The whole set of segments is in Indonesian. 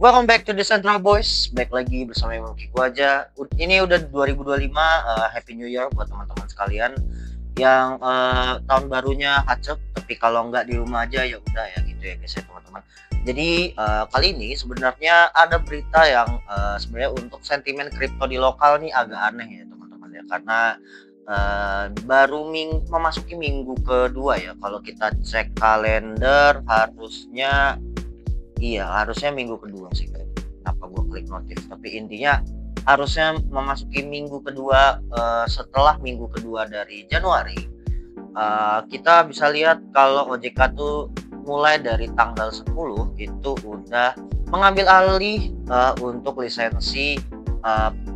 Welcome back to the Central Boys. Back lagi bersama Kiku aja. Ini udah 2025. Happy New Year buat teman-teman sekalian yang tahun barunya hacep. Tapi kalau nggak di rumah aja ya udah ya gitu ya guys ya teman-teman. Jadi kali ini sebenarnya ada berita yang sebenarnya untuk sentimen kripto di lokal nih agak aneh ya teman-teman ya, karena baru memasuki minggu kedua ya. Kalau kita cek kalender harusnya minggu kedua sih. Kenapa gue klik notif? Tapi intinya harusnya memasuki minggu kedua setelah minggu kedua dari Januari. Kita bisa lihat kalau OJK tuh mulai dari tanggal 10 itu udah mengambil alih untuk lisensi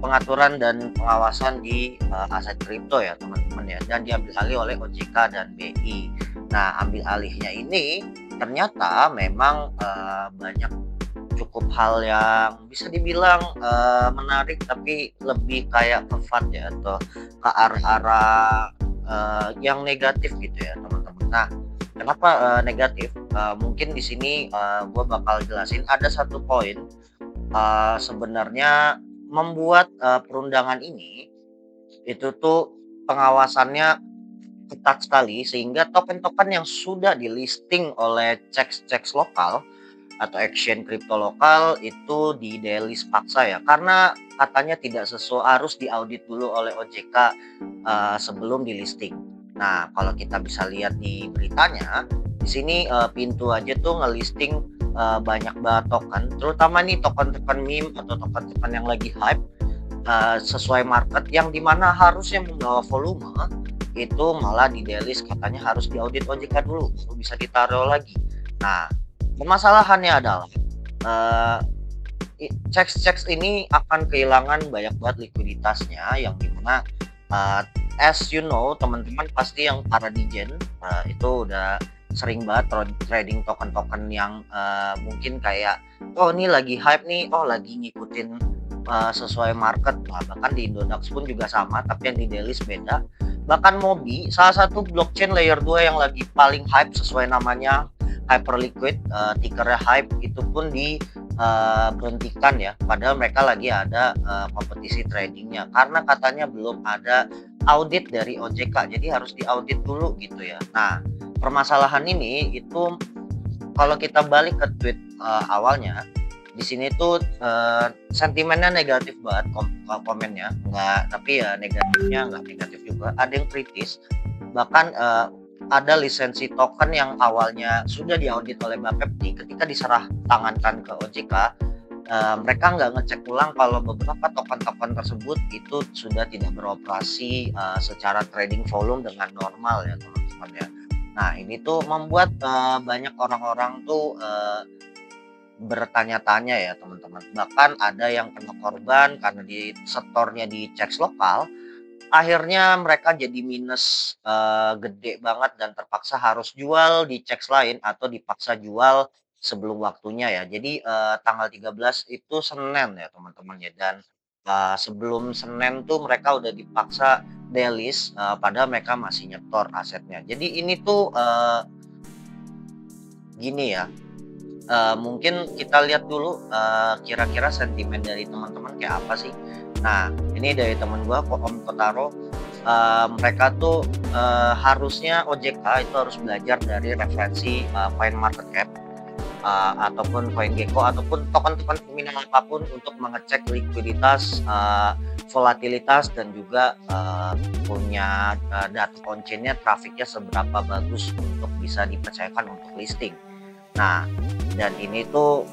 pengaturan dan pengawasan di aset kripto ya teman-teman ya, dan diambil alih oleh OJK dan BI. Nah, ambil alihnya ini ternyata memang banyak cukup hal yang bisa dibilang menarik, tapi lebih kayak ke fun ya, atau ke arah-arah yang negatif gitu ya teman-teman. Nah, kenapa negatif? Mungkin di sini gue bakal jelasin ada satu poin sebenarnya membuat perundangan ini itu tuh pengawasannya ketat sekali, sehingga token-token yang sudah di listing oleh CEX lokal atau exchange kripto lokal itu di delist paksa ya, karena katanya tidak sesuai, harus diaudit dulu oleh OJK sebelum di listing. Nah, kalau kita bisa lihat di beritanya di sini pintu aja tuh ngelisting banyak banget token, terutama nih token-token meme atau token-token yang lagi hype sesuai market, yang dimana harusnya membawa volume itu malah di delist, katanya harus diaudit OJK dulu baru bisa ditaruh lagi. Nah, permasalahannya adalah CEX ini akan kehilangan banyak banget likuiditasnya, yang dimana as you know teman-teman pasti yang para digen itu udah sering banget trading token-token yang mungkin kayak oh ini lagi hype nih, oh lagi ngikutin sesuai market. Nah, bahkan di Indodax pun juga sama, tapi yang di delist beda. Bahkan Mobi, salah satu blockchain layer 2 yang lagi paling hype sesuai namanya, Hyperliquid, tickernya hype, itu pun diberhentikan ya, padahal mereka lagi ada kompetisi tradingnya, karena katanya belum ada audit dari OJK, jadi harus diaudit dulu gitu ya. Nah, permasalahan ini itu kalau kita balik ke tweet awalnya, di sini tuh sentimennya negatif banget, komennya nggak, tapi ya negatifnya nggak negatif juga, ada yang kritis. Bahkan ada lisensi token yang awalnya sudah diaudit oleh Bapepti, ketika diserah tangankan ke OJK, mereka nggak ngecek ulang kalau beberapa token-token tersebut itu sudah tidak beroperasi secara trading volume dengan normal ya teman-teman ya. Nah, ini tuh membuat banyak orang-orang tuh bertanya-tanya ya teman-teman. Bahkan ada yang kena korban karena di setornya di CEX lokal, akhirnya mereka jadi minus gede banget dan terpaksa harus jual di CEX lain atau dipaksa jual sebelum waktunya ya. Jadi tanggal 13 itu Senin ya teman-teman ya, dan sebelum Senin tuh mereka udah dipaksa delist padahal mereka masih nyetor asetnya. Jadi ini tuh gini ya, mungkin kita lihat dulu kira-kira sentimen dari teman-teman kayak apa sih. Nah, ini dari teman gua Om Kotaro, mereka tuh harusnya OJK itu harus belajar dari referensi CoinMarketCap ataupun CoinGecko ataupun token-token peminat apapun untuk mengecek likuiditas, volatilitas, dan juga punya data on-chain-nya, trafiknya seberapa bagus untuk bisa dipercayakan untuk listing. Nah, dan ini tuh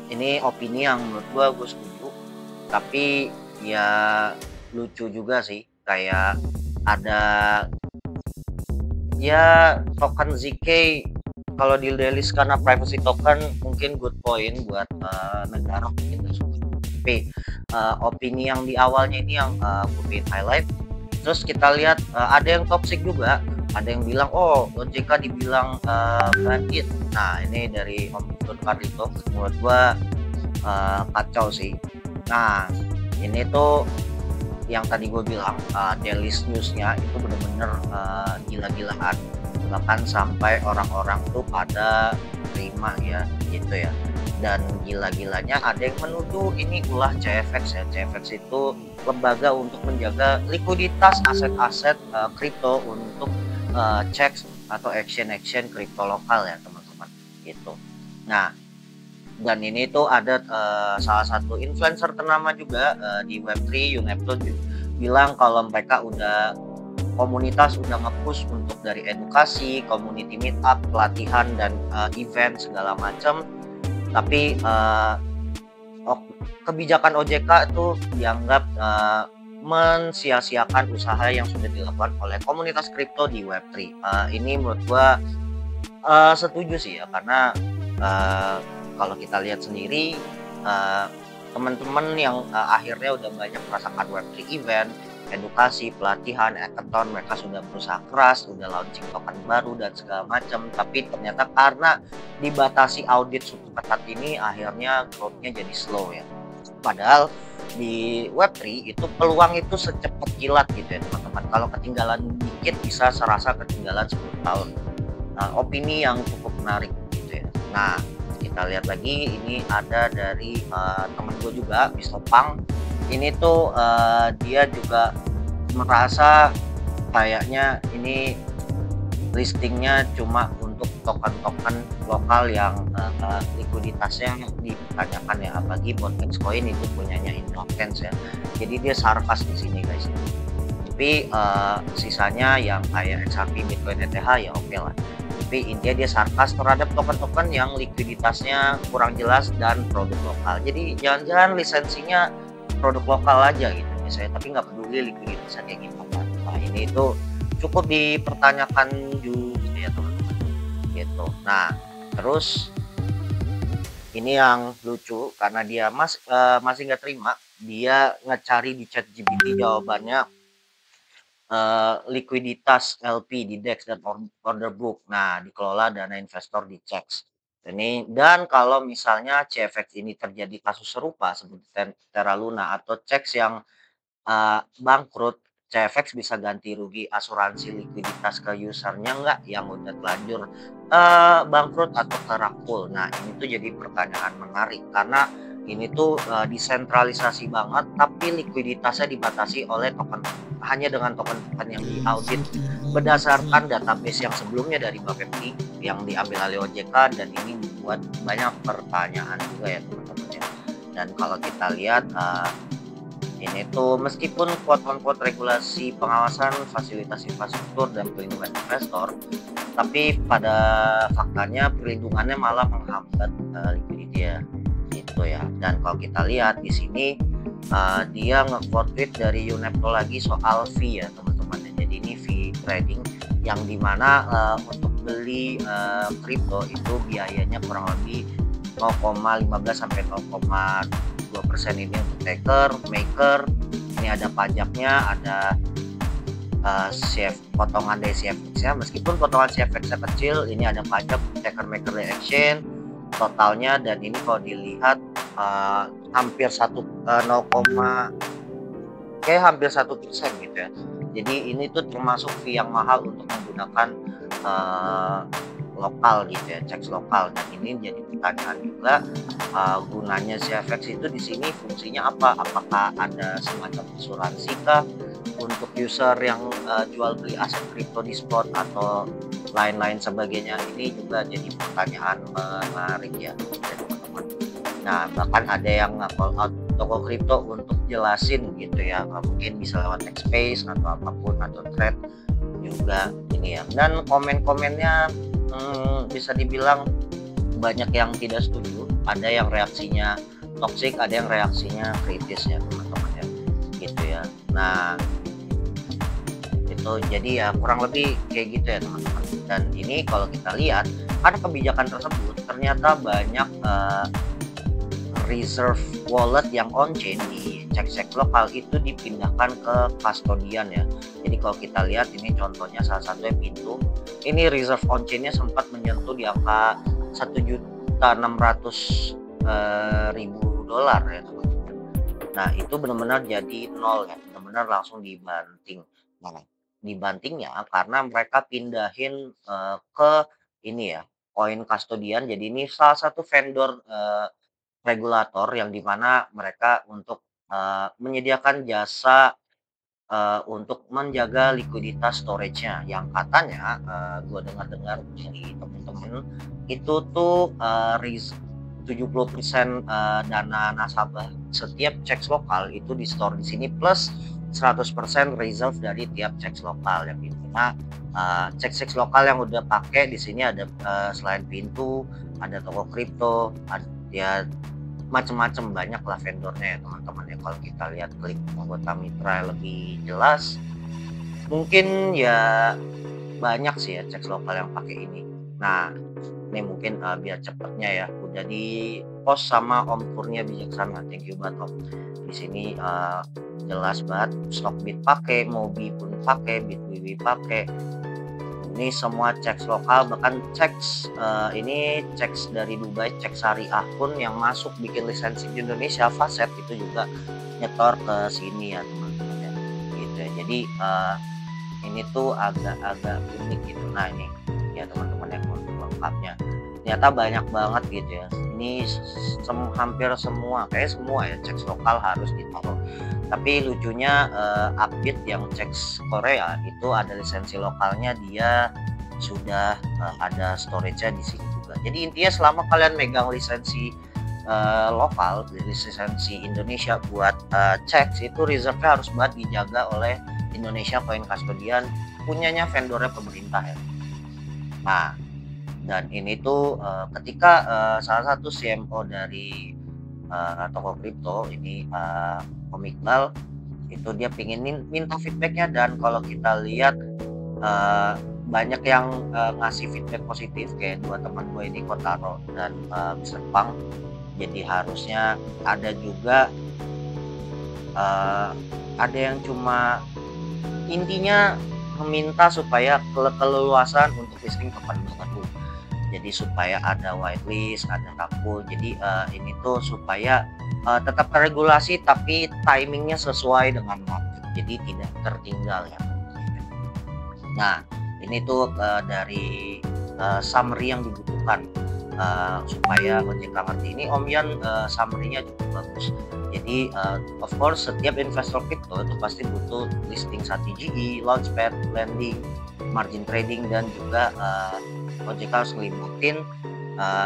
ini opini yang menurut gue setuju, tapi ya lucu juga sih, kayak ada ya token ZK kalau di delist karena privacy token mungkin good point buat negara gitu. Tapi opini yang di awalnya ini yang gue pengen highlight. Terus kita lihat ada yang toxic juga. Ada yang bilang, oh OJK dibilang bandit. Nah, ini dari Om Kardito, menurut gua kacau sih. Nah, ini tuh yang tadi gue bilang delist newsnya itu bener-bener gila-gilaan. Bahkan sampai orang-orang tuh pada terima ya gitu ya. Dan gila-gilanya ada yang menuduh ini ulah CFX ya. CFX itu lembaga untuk menjaga likuiditas aset-aset kripto untuk cek atau action-action kripto lokal ya teman-teman gitu. Nah, dan ini tuh ada salah satu influencer ternama juga di Web3, Yunepto bilang kalau mereka udah komunitas udah nge-push untuk dari edukasi, community meetup, pelatihan dan event segala macam. Tapi kebijakan OJK itu dianggap mensia-siakan usaha yang sudah dilakukan oleh komunitas kripto di Web3. Ini menurut gua setuju sih ya, karena kalau kita lihat sendiri teman-teman yang akhirnya udah banyak merasakan Web3 event, edukasi, pelatihan, hackathon, mereka sudah berusaha keras, sudah launching token baru dan segala macam, tapi ternyata karena dibatasi audit cukup ketat ini akhirnya growth-nya jadi slow ya. Padahal di Web3 itu peluang itu secepat kilat gitu ya teman-teman. Kalau ketinggalan dikit bisa serasa ketinggalan 10 tahun. Nah, opini yang cukup menarik gitu ya. Nah, kita lihat lagi ini ada dari temen gue juga, Bistopang. Ini tuh dia juga merasa kayaknya ini listingnya cuma untuk token-token lokal yang likuiditasnya ditanyakan ya, apalagi Bontex Coin itu punyanya Innocence ya. Jadi dia sarkas di sini guys. Tapi sisanya yang kayak XRP, Bitcoin, ETH ya oke lah. Tapi intinya dia sarkas terhadap token-token yang likuiditasnya kurang jelas dan produk lokal. Jadi jangan-jangan lisensinya produk lokal aja gitu misalnya, tapi nggak peduli likuiditasnya kayak gimana. Nah ini itu cukup dipertanyakan juga ya teman-teman gitu. Nah terus ini yang lucu karena dia masih nggak terima, dia ngecari di ChatGPT jawabannya likuiditas LP di DEX dan order book. Nah, dikelola dana investor di CEX. Ini dan kalau misalnya CFX ini terjadi kasus serupa seperti Terra Luna atau CEX yang bangkrut, CFX bisa ganti rugi asuransi likuiditas ke usernya nggak yang udah terlanjur bangkrut atau terakul. Nah, ini tuh jadi pertanyaan menarik karena ini tuh desentralisasi banget, tapi likuiditasnya dibatasi oleh hanya dengan token-token yang diaudit berdasarkan database yang sebelumnya dari Bapepti yang diambil oleh OJK, dan ini membuat banyak pertanyaan juga ya teman-teman ya. Dan kalau kita lihat ini tuh meskipun quote-unquote regulasi pengawasan fasilitas infrastruktur dan perlindungan investor, tapi pada faktanya perlindungannya malah menghambat likuidity ya gitu ya. Dan kalau kita lihat di sini dia nge-quote tweet dari Yunepto lagi soal fee ya teman-teman. Jadi ini fee trading yang dimana untuk beli kripto itu biayanya kurang lebih 0,15 sampai 0,2% ini untuk taker, maker. Ini ada pajaknya, ada potongan dari CFX-nya. Meskipun potongan CFX-nya kecil, ini ada pajak taker, maker, dan exchange totalnya. Dan ini kalau dilihat hampir 1% gitu ya. Jadi ini tuh termasuk fee yang mahal untuk menggunakan lokal gitu ya, cek lokal. Dan ini jadi pertanyaan juga gunanya CFX itu di sini fungsinya apa? Apakah ada semacam asuransi kah untuk user yang jual beli aset kripto di spot atau lain-lain sebagainya? Ini juga jadi pertanyaan menarik ya teman-teman. Nah bahkan ada yang nge-call out toko kripto untuk jelasin gitu ya, mungkin bisa lewat X-Space atau apapun atau thread juga ini ya. Dan komen-komennya bisa dibilang banyak yang tidak setuju, ada yang reaksinya toxic, ada yang reaksinya kritis ya teman-teman ya gitu ya. Nah itu jadi ya kurang lebih kayak gitu ya teman-teman. Dan ini kalau kita lihat ada kebijakan tersebut ternyata banyak reserve wallet yang on-chain di cek-cek lokal itu dipindahkan ke custodian ya. Jadi kalau kita lihat ini contohnya salah satunya Pintu. Ini reserve on-chainnya sempat menyentuh di angka 1.600.000 dolar ya teman-teman. Nah itu benar-benar jadi nol ya, benar-benar langsung dibanting. Nah dibantingnya karena mereka pindahin ke ini ya, Coin Custodian. Jadi ini salah satu vendor regulator yang dimana mereka untuk menyediakan jasa untuk menjaga likuiditas storage-nya yang katanya gue dengar-dengar dari temen-temen itu tuh 70% dana nasabah setiap checks lokal itu di store di sini plus 100% reserve dari tiap checks lokal yang dimana checks lokal yang udah pakai di sini ada selain Pintu, ada toko kripto, ada ya macam-macam banyak lah vendornya ya teman-teman ya. Kalau kita lihat klik anggota mitra lebih jelas, mungkin ya banyak sih ya checks lokal yang pakai ini. Nah, ini mungkin biar cepetnya ya udah di post sama Om Kurnia Bijaksana. Thank you banget Om. Di sini jelas banget Stockbit pakai, Mobi pun pakai, Bitwiwi pakai. Ini semua checks lokal, bahkan checks ini checks dari Dubai, checks syariah pun yang masuk bikin lisensi di Indonesia, Faset itu juga nyetor ke sini ya teman-teman ya. Gitu ya. Jadi ini tuh agak-agak unik gitu. Nah ini ya teman-teman yang untuk lengkapnya. Ternyata banyak banget gitu ya. Ini hampir semua, kayak semua ya checks lokal harus ditaruh. Tapi lucunya update yang checks Korea itu ada lisensi lokalnya, dia sudah ada storage-nya di sini juga. Jadi intinya selama kalian megang lisensi lokal, lisensi Indonesia buat checks itu reserve-nya harus banget dijaga oleh Indonesia Coin Custodian, punyanya vendornya pemerintah ya. Nah, dan ini tuh ketika salah satu CMO dari toko kripto ini Om Iqbal itu dia pingin minta feedbacknya, dan kalau kita lihat banyak yang ngasih feedback positif kayak dua teman gue ini Kotaro dan Mr. Pang. Jadi harusnya ada juga ada yang cuma intinya meminta supaya keleluasan untuk listing kapan baru. Jadi supaya ada whitelist, ada rakul. Jadi ini tuh supaya tetap terregulasi tapi timingnya sesuai dengan market. Jadi tidak tertinggal ya. Nah ini tuh dari summary yang dibutuhkan supaya OJK ngerti. Ini Om Yan summary-nya cukup bagus. Jadi of course setiap investor crypto itu pasti butuh listing 1GE, launchpad, lending, margin trading, dan juga OJK harus ngeliputin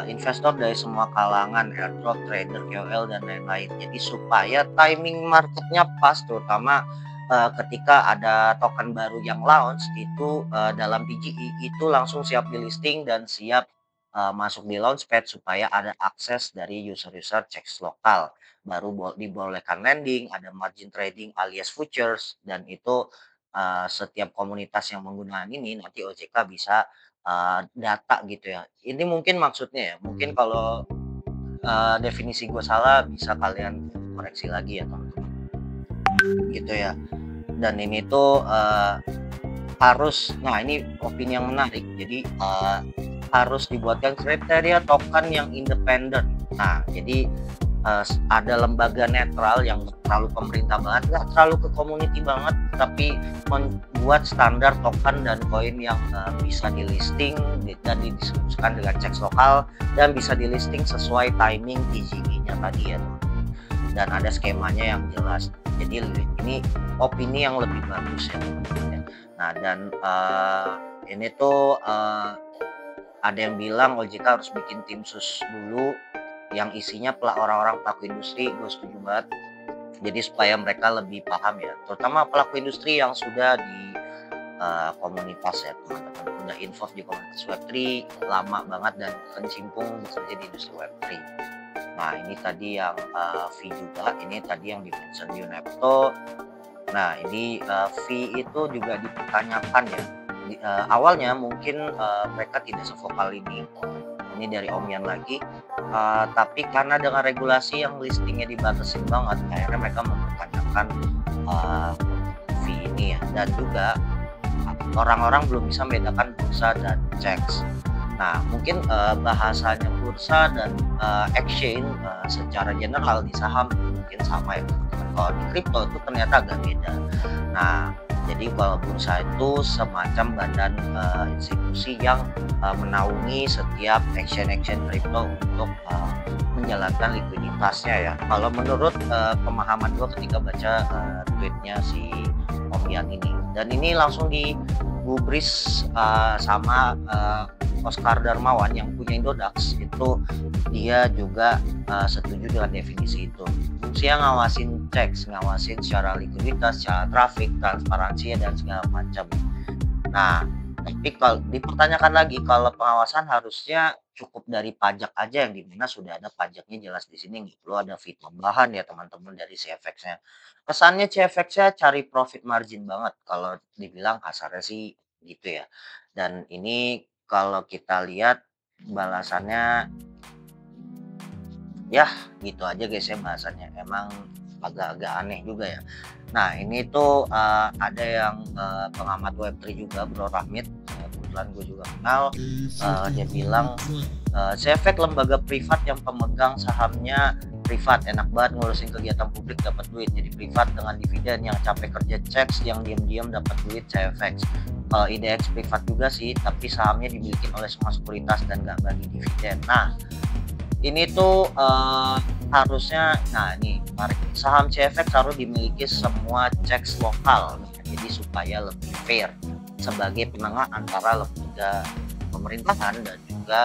investor dari semua kalangan, airdrop, trader, KOL, dan lain-lain. Jadi supaya timing marketnya pas, terutama ketika ada token baru yang launch itu dalam PGE itu langsung siap di listing dan siap masuk di launchpad supaya ada akses dari user-user checks lokal. Baru dibolehkan lending, ada margin trading alias futures, dan itu setiap komunitas yang menggunakan ini nanti OJK bisa data gitu ya. Ini mungkin maksudnya ya, mungkin kalau definisi gue salah bisa kalian koreksi lagi ya teman-teman gitu ya. Dan ini tuh harus, nah ini opini yang menarik, jadi harus dibuatkan kriteria token yang independen. Nah jadi ada lembaga netral yang terlalu pemerintah banget, nggak terlalu ke community banget, tapi membuat standar token dan koin yang bisa di listing dan didistribusikan dengan checks lokal dan bisa di listing sesuai timing TGE-nya tadi ya. Dan ada skemanya yang jelas. Jadi ini opini yang lebih bagus ya. Nah dan ini tuh ada yang bilang OJK harus bikin tim sus dulu yang isinya orang-orang pelaku industri. Gue setuju banget. Jadi supaya mereka lebih paham ya, terutama pelaku industri yang sudah di komunitas ya teman-teman, udah involved di komunitas Web3 lama banget dan kecimpung bekerja di industri Web3. Nah ini tadi yang fee juga, ini tadi yang di-mention Unepto. Nah ini fee itu juga dipertanyakan ya. Awalnya mungkin mereka tidak sevokal ini dari Om Yan lagi, tapi karena dengan regulasi yang listingnya dibatasin banget, akhirnya mereka mempertanyakan fee ini ya. Dan juga orang-orang belum bisa membedakan bursa dan checks. Nah mungkin bahasanya bursa dan exchange secara general di saham mungkin sama ya teman-teman. Kalau di kripto itu ternyata agak beda. Nah Jadi kalau bursa itu semacam badan institusi yang menaungi setiap action-action kripto untuk menjalankan likuiditasnya ya. Kalau menurut pemahaman gue ketika baca tweetnya si Om Yan ini, dan ini langsung digubris sama Oscar Darmawan yang punya Indodax, itu dia juga setuju dengan definisi itu. Fungsinya ngawasin checks, ngawasin secara likuiditas, secara traffic, transparansi dan segala macam. Nah, tapi kalau dipertanyakan lagi, kalau pengawasan harusnya cukup dari pajak aja, yang dimana sudah ada pajaknya jelas di sini, nggak perlu ada fee tambahan ya teman-teman dari CFX-nya. Kesannya CFX-nya cari profit margin banget kalau dibilang kasarnya sih gitu ya. Dan ini kalau kita lihat balasannya ya gitu aja guys ya, bahasannya emang agak-agak aneh juga ya. Nah ini tuh ada yang pengamat Web3 juga, Bro Rahmit, kebetulan gue juga kenal. Dia bilang CFX lembaga privat yang pemegang sahamnya privat, enak banget ngurusin kegiatan publik dapat duit, jadi privat dengan dividen, yang capek kerja checks, yang diam-diam dapat duit CFX. IDX privat juga sih, tapi sahamnya dimiliki oleh semua sekuritas dan gak bagi dividen. Nah ini tuh harusnya, nah ini menarik, saham CFX harus dimiliki semua checks lokal, jadi supaya lebih fair sebagai penengah antara lembaga pemerintahan dan juga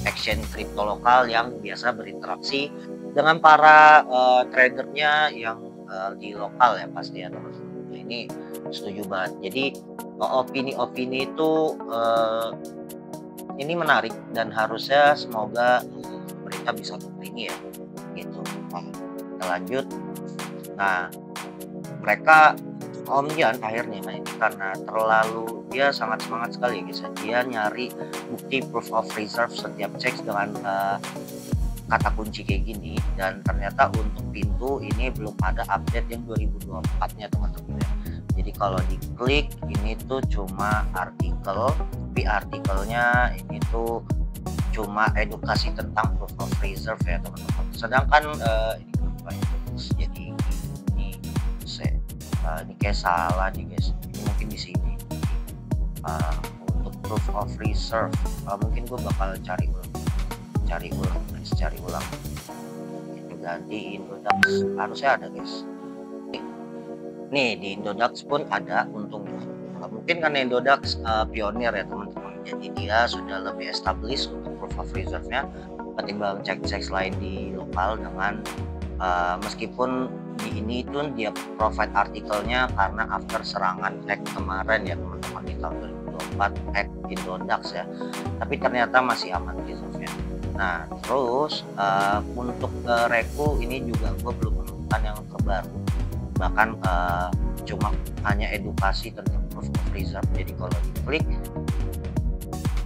action kripto lokal yang biasa berinteraksi dengan para tradernya yang di lokal ya pasti ya teman-teman. Ini setuju banget. Jadi opini-opini itu ini menarik dan harusnya semoga pemerintah bisa ini ya gitu. Nah, kita lanjut. Nah mereka Om Yan akhirnya ini karena terlalu dia sangat semangat sekali guys, dia nyari bukti proof of reserve setiap cek dengan kata kunci kayak gini, dan ternyata untuk pintu ini belum ada update yang 2024 nya teman-teman ya. Jadi kalau diklik ini tuh cuma artikel, tapi artikelnya ini tuh cuma edukasi tentang proof of reserve ya teman-teman. Sedangkan ini ini kayak salah nih guys, ini mungkin di sini untuk proof of reserve mungkin gue bakal cari ulang itu ganti Indodax, harusnya ada guys. Nih di Indodax pun ada untungnya. Mungkin karena Indodax pionir ya teman-teman, jadi dia sudah lebih established untuk proof of reserve-nya ketimbang cek-cek lain di lokal. Dengan meskipun di ini tuh dia provide artikelnya karena after serangan hack kemarin ya teman-teman di tahun 2024, hack Indodax ya, tapi ternyata masih aman reserve-nya. Nah terus untuk Reku ini juga gue belum menemukan yang terbaru, bahkan cuma hanya edukasi tentang proof of reserve. Jadi kalau diklik,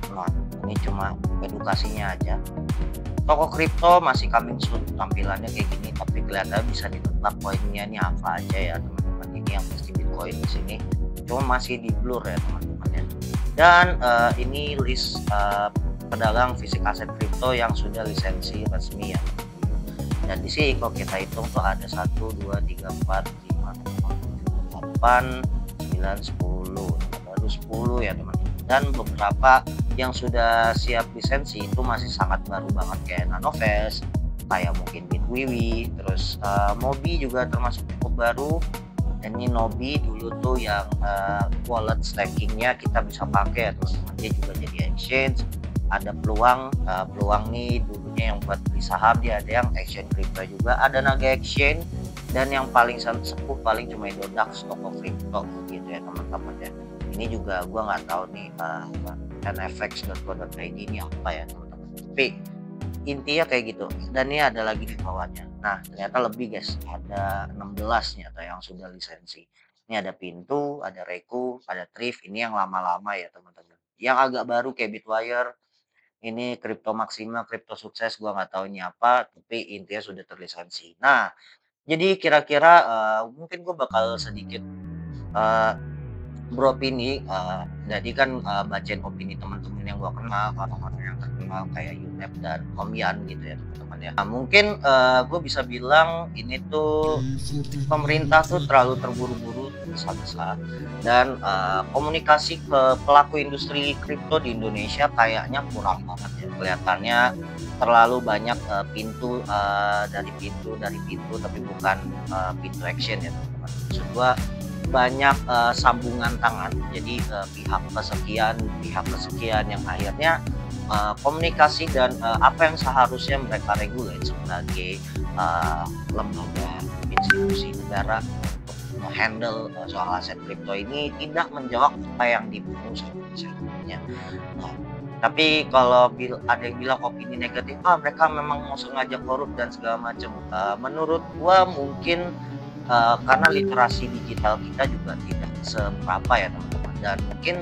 nah ini cuma edukasinya aja. Toko kripto masih coming soon, tampilannya kayak gini, tapi kelihatannya bisa ditebak koinnya ini apa aja ya teman-teman. Ini yang pasti Bitcoin di sini, cuma masih di blur ya teman-teman ya. Dan ini list pedagang fisik aset kripto yang sudah lisensi resmi ya. Dan di sini kalau kita hitung tuh ada 1, 2, 3, 4, 5, 6, 7, 8, 9, 10, baru 10 ya teman-teman. Dan beberapa yang sudah siap lisensi itu masih sangat baru banget, kayak Nanovest, kayak mungkin Bitwiwi, terus Mobi juga termasuk cukup baru. Dan ini Nobi dulu tuh yang wallet stakingnya kita bisa pakai ya teman-teman, dia juga jadi exchange. Ada peluang nih dulunya yang buat beli saham, dia ada yang exchange crypto juga, ada Naga Exchange, dan yang paling sepuh paling cuma Indodax toko crypto gitu ya teman-teman ya. Ini juga gua nggak tahu nih nfx.co.id ini apa ya teman-teman, tapi intinya kayak gitu. Dan ini ada lagi di bawahnya, nah ternyata lebih guys, ada 16 ternyata yang sudah lisensi. Ini ada Pintu, ada Reku, ada Thrift, ini yang lama-lama ya teman-teman. Yang agak baru kayak Bitwire, ini Crypto Maxima, Crypto Sukses, gua nggak tahu ini apa, tapi intinya sudah terlisensi. Nah jadi kira-kira mungkin gue bakal sedikit beropini, jadi kan bacain opini teman-teman yang gue kenal, orang-orang yang terkenal kayak Yunep dan Om Yan gitu ya teman-teman ya. Nah, mungkin gue bisa bilang ini tuh pemerintah tuh terlalu terburu-buru besar-besar dan, komunikasi ke pelaku industri kripto di Indonesia kayaknya kurang banget ya, kelihatannya terlalu banyak, pintu dari pintu tapi bukan, pintu action ya teman-teman. Maksud gua banyak, sambungan tangan, jadi, pihak kesekian yang akhirnya, komunikasi dan, apa yang seharusnya mereka regulate sebagai, lembaga institusi negara untuk handle soal aset kripto ini tidak menjawab apa yang dibutuhkan sebelumnya. Nah, tapi kalau ada yang bilang opini negatif, "Ah, mereka memang mau sengaja korup dan segala macam." Menurut gua mungkin, karena literasi digital kita juga tidak seberapa ya teman-teman, dan mungkin,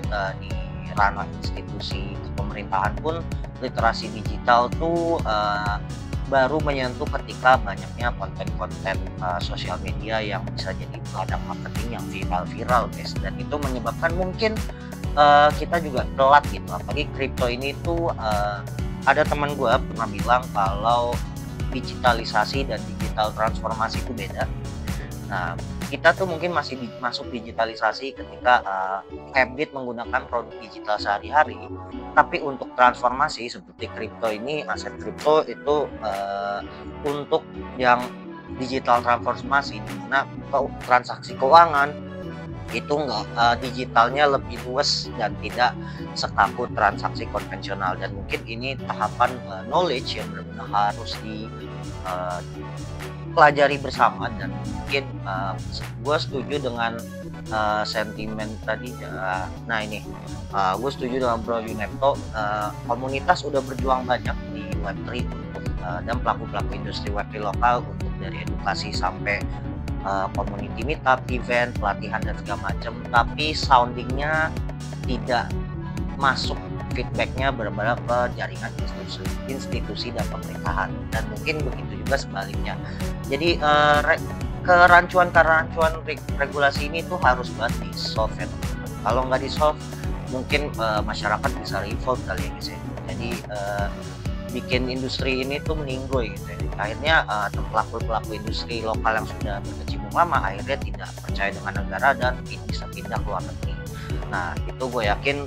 di ranah institusi pemerintahan pun literasi digital tuh, baru menyentuh ketika banyaknya konten-konten, sosial media yang bisa jadi ladang marketing yang viral-viral guys, dan itu menyebabkan mungkin, kita juga telat gitu. Apalagi kripto ini tuh, ada teman gue pernah bilang kalau digitalisasi dan digital transformasi itu beda. Nah, kita tuh mungkin masih masuk digitalisasi ketika, habit menggunakan produk digital sehari-hari, tapi untuk transformasi seperti kripto ini, aset kripto itu, untuk yang digital transformasi di mana transaksi keuangan itu nggak, digitalnya lebih luas dan tidak sekaku transaksi konvensional, dan mungkin ini tahapan, knowledge yang benar-benar harus pelajari bersama, dan mungkin, gue setuju dengan, sentimen tadi, nah ini, gue setuju dengan Bro Yunarto, komunitas udah berjuang banyak di Web3 untuk, dan pelaku-pelaku industri Web3 lokal untuk dari edukasi sampai, community meetup, event, pelatihan dan segala macam, tapi soundingnya tidak masuk feedbacknya benar-benar ke jaringan institusi dan pemerintahan, dan mungkin begitu juga sebaliknya. Jadi, kerancuan-kerancuan regulasi ini tuh harus banget di-solve ya teman-teman. Kalau nggak di-solve mungkin, masyarakat bisa revolt kali ya guys ya. Jadi, bikin industri ini tuh meninggoy gitu ya. Akhirnya, pelaku-pelaku industri lokal yang sudah berkecimpung lama akhirnya tidak percaya dengan negara dan bisa pindah ke luar negeri. Nah, itu gue yakin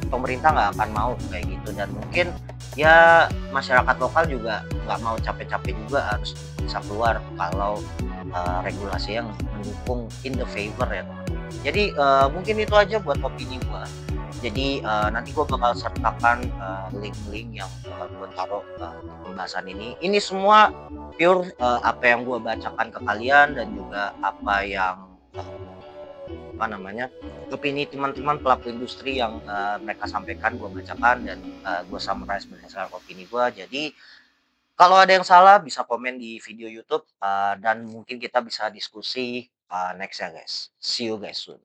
pemerintah nggak akan mau kayak gitu, dan mungkin ya masyarakat lokal juga nggak mau capek-capek juga harus bisa keluar kalau, regulasi yang mendukung in the favor ya teman-teman. Jadi, mungkin itu aja buat opini gua. Jadi, nanti gua bakal sertakan, link-link yang bakal gua taruh, di pembahasan ini. Ini semua pure, apa yang gua bacakan ke kalian dan juga apa yang, apa namanya, opini teman-teman pelaku industri yang, mereka sampaikan gue bacakan, dan, gue summarize berdasarkan opini gue. Jadi kalau ada yang salah bisa komen di video YouTube, dan mungkin kita bisa diskusi, next ya guys. See you guys soon.